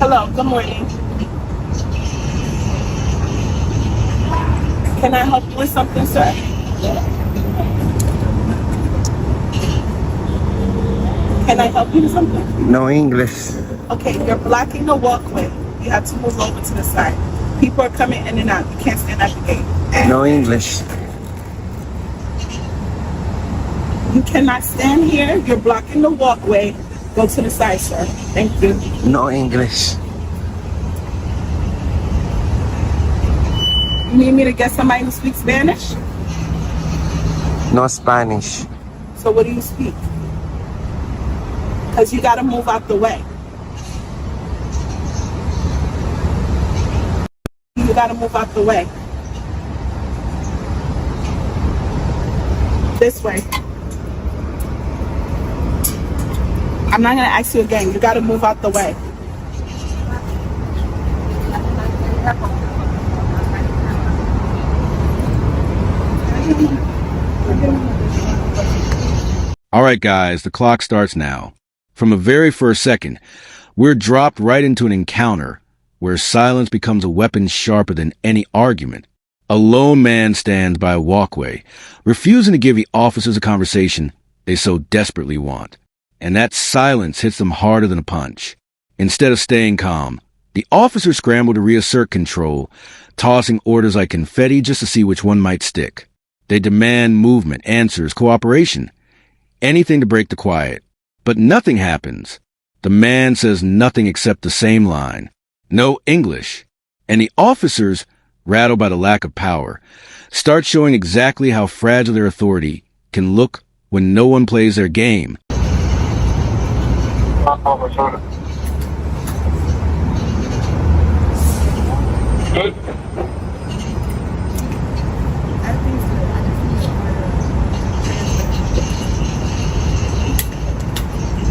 Hello, good morning. Can I help you with something, sir? Can I help you with something? No English. Okay, you're blocking the walkway. You have to move over to the side. People are coming in and out. You can't stand at the gate. No English. You cannot stand here. You're blocking the walkway. Go to the side, sir. Thank you. No English. You need me to get somebody who speaks Spanish? No Spanish. So what do you speak? Because you got to move out the way. You got to move out the way. This way. I'm not going to ask you again. You got to move out the way. All right, guys, the clock starts now. From the very first second, we're dropped right into an encounter where silence becomes a weapon sharper than any argument. A lone man stands by a walkway, refusing to give the officers a conversation they so desperately want. And that silence hits them harder than a punch. Instead of staying calm, the officers scramble to reassert control, tossing orders like confetti just to see which one might stick. They demand movement, answers, cooperation, anything to break the quiet. But nothing happens. The man says nothing except the same line. No English. And the officers, rattled by the lack of power, start showing exactly how fragile their authority can look when no one plays their game. Good.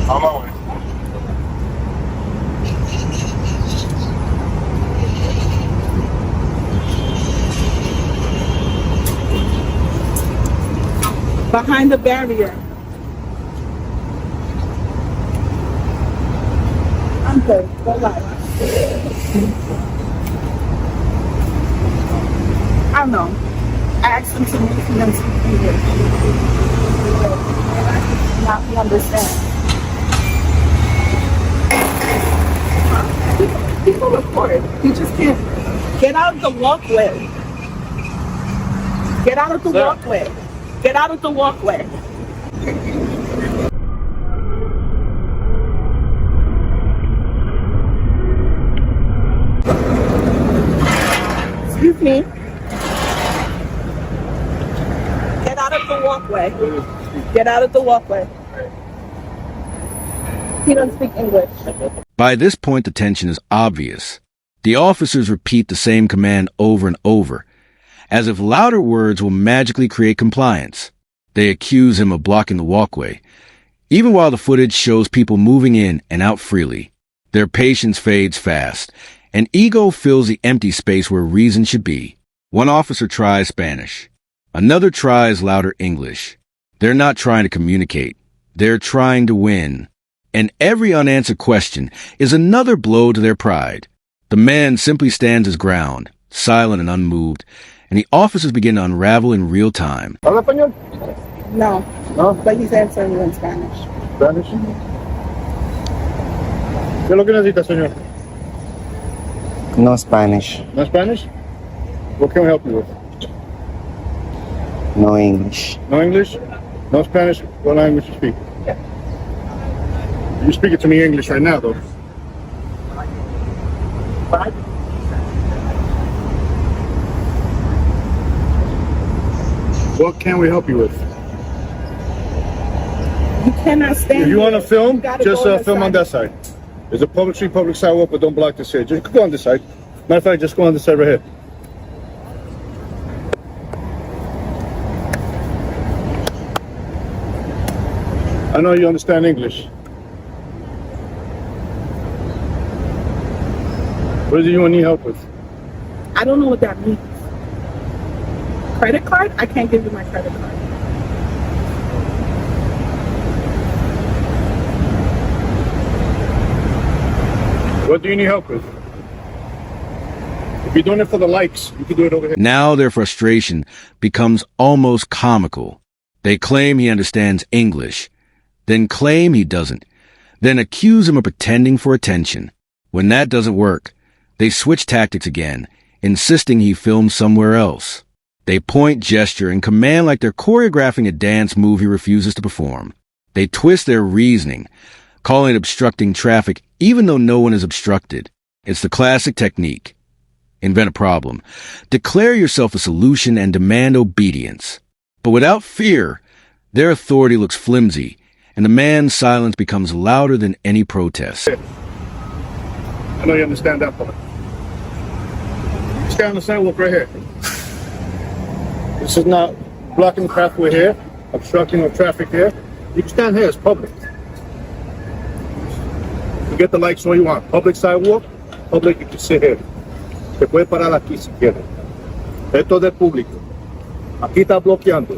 On my way. Behind the barrier. I'm good. Go live. I don't know. I asked them to move for them to speak English. Now he understands. People record. You just can't. Get out of the walkway. Get out of the walkway. Get out of the walkway. Excuse me. Get out of the walkway. Get out of the walkway. He doesn't speak English. By this point, the tension is obvious. The officers repeat the same command over and over, as if louder words will magically create compliance. They accuse him of blocking the walkway, even while the footage shows people moving in and out freely. Their patience fades fast, and ego fills the empty space where reason should be. One officer tries Spanish. Another tries louder English. They're not trying to communicate. They're trying to win. And every unanswered question is another blow to their pride. The man simply stands his ground, silent and unmoved, and the officers begin to unravel in real time. ¿Habla español? No. No. But he's answering you in Spanish. Spanish. ¿Qué es lo que necesita, señor? No Spanish. No Spanish? What can we help you with? No English. No English? No Spanish? What language you speak? You speak it to me English right now, though. What can we help you with? You cannot stand If you want to here. film, You gotta just go on the film on side. that side. There's a public street, public sidewalk, but don't block this here. Just go on this side. Matter of fact, just go on this side right here. I know you understand English. What is it you want to need help with? I don't know what that means. Credit card? I can't give you my credit card. What do you need help with? If you're doing it for the likes, you can do it over here. Now their frustration becomes almost comical. They claim he understands English, then claim he doesn't, then accuse him of pretending for attention. When that doesn't work, they switch tactics again, insisting he film somewhere else. They point, gesture, and command like they're choreographing a dance move he refuses to perform. They twist their reasoning, calling it obstructing traffic even though no one is obstructed. It's the classic technique. Invent a problem. Declare yourself a solution and demand obedience. But without fear, their authority looks flimsy, and the man's silence becomes louder than any protest. I know you understand that part. Stay on the sidewalk right here. This is not blocking the pathway here, obstructing the traffic here. You can stand here, it's public. You get the likes all you want. Public sidewalk, public, you can sit here. Se puede parar aquí si quiere. Esto es del público. Aquí está bloqueando.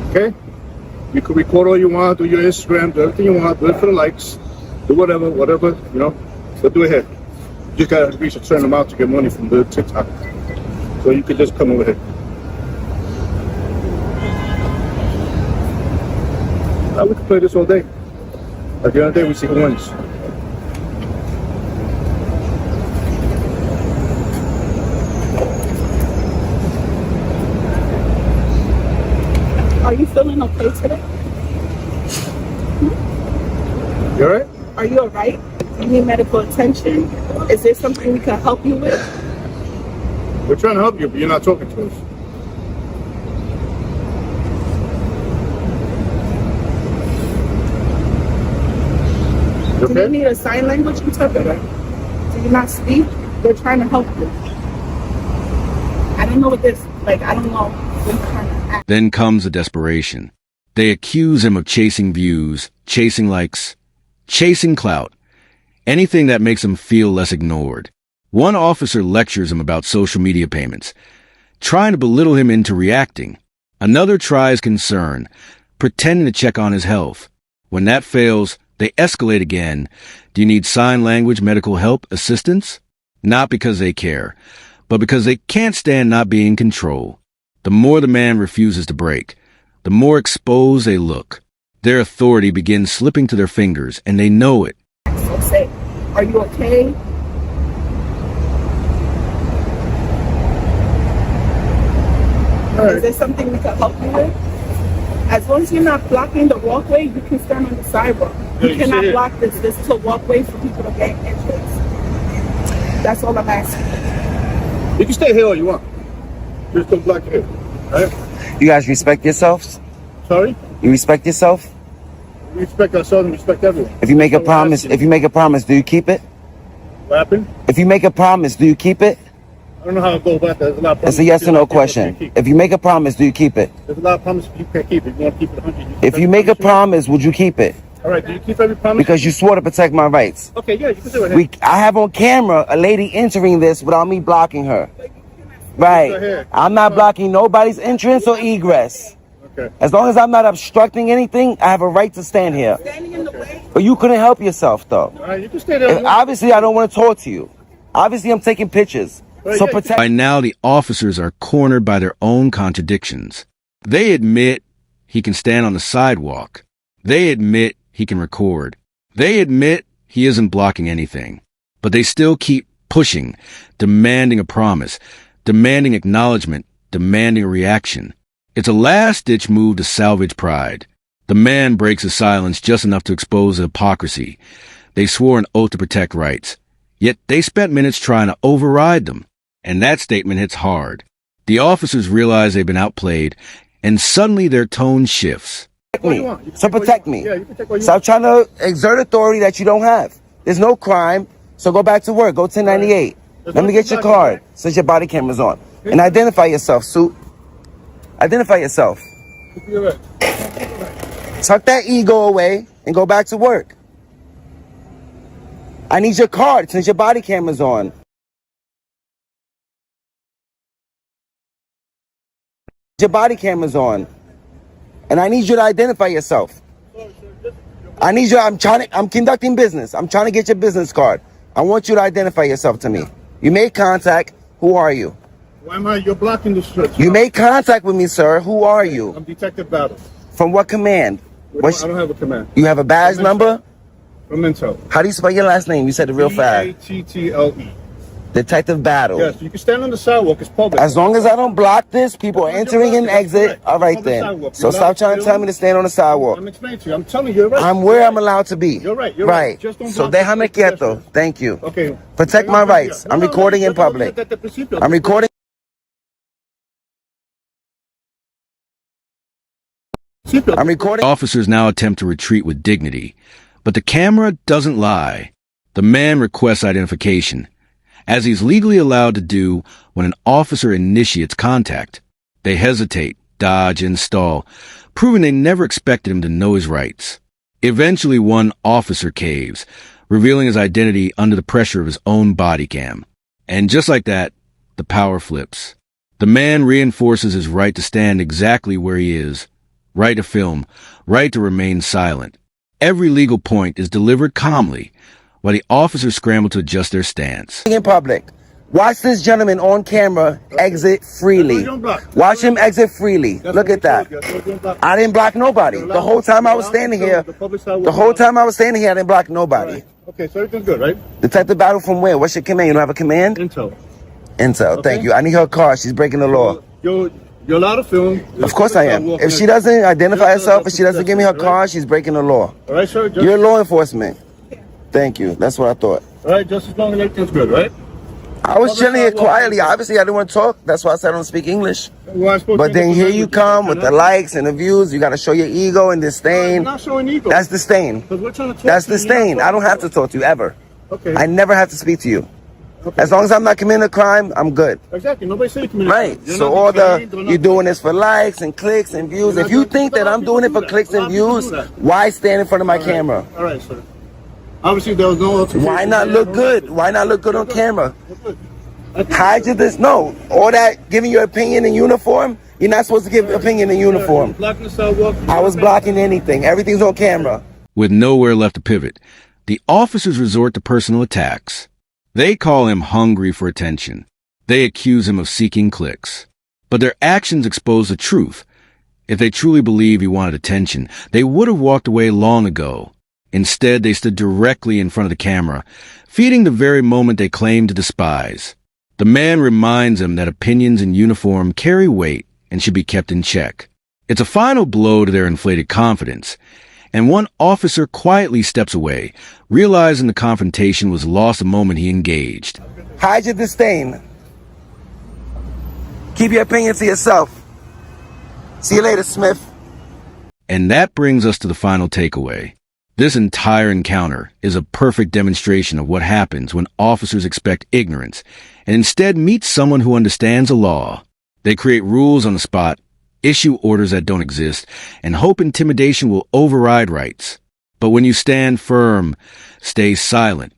Okay? You can record all you want, do your Instagram, do everything you want, do it for the likes, do whatever, you know. But do it here. You just gotta reach a certain amount to get money from the TikTok. So you could just come over here. Now we can play this all day. At the end of the day, we see who wins. Are you feeling okay today? You alright? Are you alright? Do you need medical attention? Is there something we can help you with? We're trying to help you, but you're not talking to us. You Do you okay? need a sign language interpreter? Do you not speak? They're trying to help you. I don't know what this, I don't know what kind of act. Then comes the desperation. They accuse him of chasing views, chasing likes, chasing clout, anything that makes him feel less ignored. One officer lectures him about social media payments, trying to belittle him into reacting. Another tries concern, pretending to check on his health. When that fails, they escalate again. Do you need sign language, medical help, assistance? Not because they care, but because they can't stand not being in control. The more the man refuses to break, the more exposed they look. Their authority begins slipping through their fingers, and they know it. So say, are you okay? Is there something we can help you with? As long as you're not blocking the walkway, you can stand on the sidewalk. You cannot block this. This is a walkway for people to gain entrance. That's all I'm asking. You can stay here all you want. Just don't block here. Alright? You guys respect yourselves? Sorry? You respect yourself? We respect ourselves and respect everyone. If you make a That's all we're promise, asking. if you make a promise, do you keep it? What happened? If you make a promise, do you keep it? I don't know how it goes about that. There's a lot of It's promises a yes you or no can't keep. question. If you make a promise, do you keep it? There's a lot of promises you can't keep. If you want to keep it 100, If you make a promise, would you keep it? All right, do you keep every promise? Because you swore to protect my rights. Okay, yeah, you can do it. I have on camera a lady entering this without me blocking her. Right. I'm not blocking nobody's entrance or egress. Okay. As long as I'm not obstructing anything, I have a right to stand here. Standing in the way. But you couldn't help yourself, though. All right, you can stay there. And obviously, I don't want to talk to you. Obviously, I'm taking pictures. So protect. By now, the officers are cornered by their own contradictions. They admit he can stand on the sidewalk. They admit he can record. They admit he isn't blocking anything. But they still keep pushing, demanding a promise, demanding acknowledgement, demanding a reaction. It's a last-ditch move to salvage pride. The man breaks his silence just enough to expose the hypocrisy. They swore an oath to protect rights. Yet they spent minutes trying to override them. And that statement hits hard. The officers realize they've been outplayed, and suddenly their tone shifts. So protect me. Yeah, you can take what you Stop trying to exert authority that you don't have. There's no crime, so go back to work. Go 1098. Let me get your card since your body camera's on. And identify yourself, suit. Identify yourself. want. Tuck that ego away and go back to work. I need your card since your body camera's on. Your body camera's on. And I need you to identify yourself. Sorry, sir, just your I need you. I'm conducting business. I'm trying to get your business card. I want you to identify yourself to me. You made contact. Who are you? Why am I? You're blocking the street. You made contact with me, sir. Who are you? I'm Detective Battle. From what command? I don't have a command. You have a badge number? From Intel. How do you spell your last name? You said it real fast. Battle. Detective Battle. Yes, you can stand on the sidewalk. It's public. As long as I don't block this, people are entering and exit. All right then. So stop trying to tell me to stand on the sidewalk. I'm explaining to you. I'm telling you, you're right. I'm where I'm allowed to be. You're right. You're right. Just don't So block déjame quieto. Thank you. Okay. Protect my rights. I'm recording in public. I'm recording. I'm recording. Officers now attempt to retreat with dignity, but the camera doesn't lie. The man requests identification, as he's legally allowed to do when an officer initiates contact. They hesitate, dodge, and stall, proving they never expected him to know his rights. Eventually, one officer caves, revealing his identity under the pressure of his own body cam. And just like that, the power flips. The man reinforces his right to stand exactly where he is, right to film, right to remain silent. Every legal point is delivered calmly, while the officers scramble to adjust their stance. In public. Watch this gentleman on camera exit freely. Watch him exit freely. Look at that. I didn't block nobody. The whole time I was standing here, I didn't block nobody. Okay, so everything's good, right? Detective Battle from where? What's your command? You don't have a command? Intel. Intel, thank you. I need her car. She's breaking the law. You're allowed to film. Of course I am. If she doesn't identify herself, if she doesn't give me her car, she's breaking the law. All right, sir. You're law enforcement. Thank you. That's what I thought. All right, just as long as everything's good, right? I was chilling here quietly. Obviously, I didn't want to talk. That's why I said I don't speak English. But then here you come with the likes and the views. You got to show your ego and disdain. I'm not showing ego. That's disdain. That's disdain. I don't have to talk to you ever. Okay. I never have to speak to you. Okay. As long as I'm not committing a crime, I'm good. Exactly. Nobody said you committed a crime. Right. So you're doing this for likes and clicks and views. If you think that I'm doing it for clicks and views, why stand in front of my camera? All right, sir. Obviously, there was no. Why not look good? Why not look good on camera? Hide your this. No, all that giving your opinion in uniform. You're not supposed to give opinion in uniform. I was blocking anything. Everything's on camera. With nowhere left to pivot, the officers resort to personal attacks. They call him hungry for attention. They accuse him of seeking clicks. But their actions expose the truth. If they truly believe he wanted attention, they would have walked away long ago. Instead, they stood directly in front of the camera, feeding the very moment they claimed to despise. The man reminds them that opinions in uniform carry weight and should be kept in check. It's a final blow to their inflated confidence, and one officer quietly steps away, realizing the confrontation was lost the moment he engaged. Hide your disdain. Keep your opinion to yourself. See you later, Smith. And that brings us to the final takeaway. This entire encounter is a perfect demonstration of what happens when officers expect ignorance and instead meet someone who understands the law. They create rules on the spot, issue orders that don't exist, and hope intimidation will override rights. But when you stand firm, stay silent,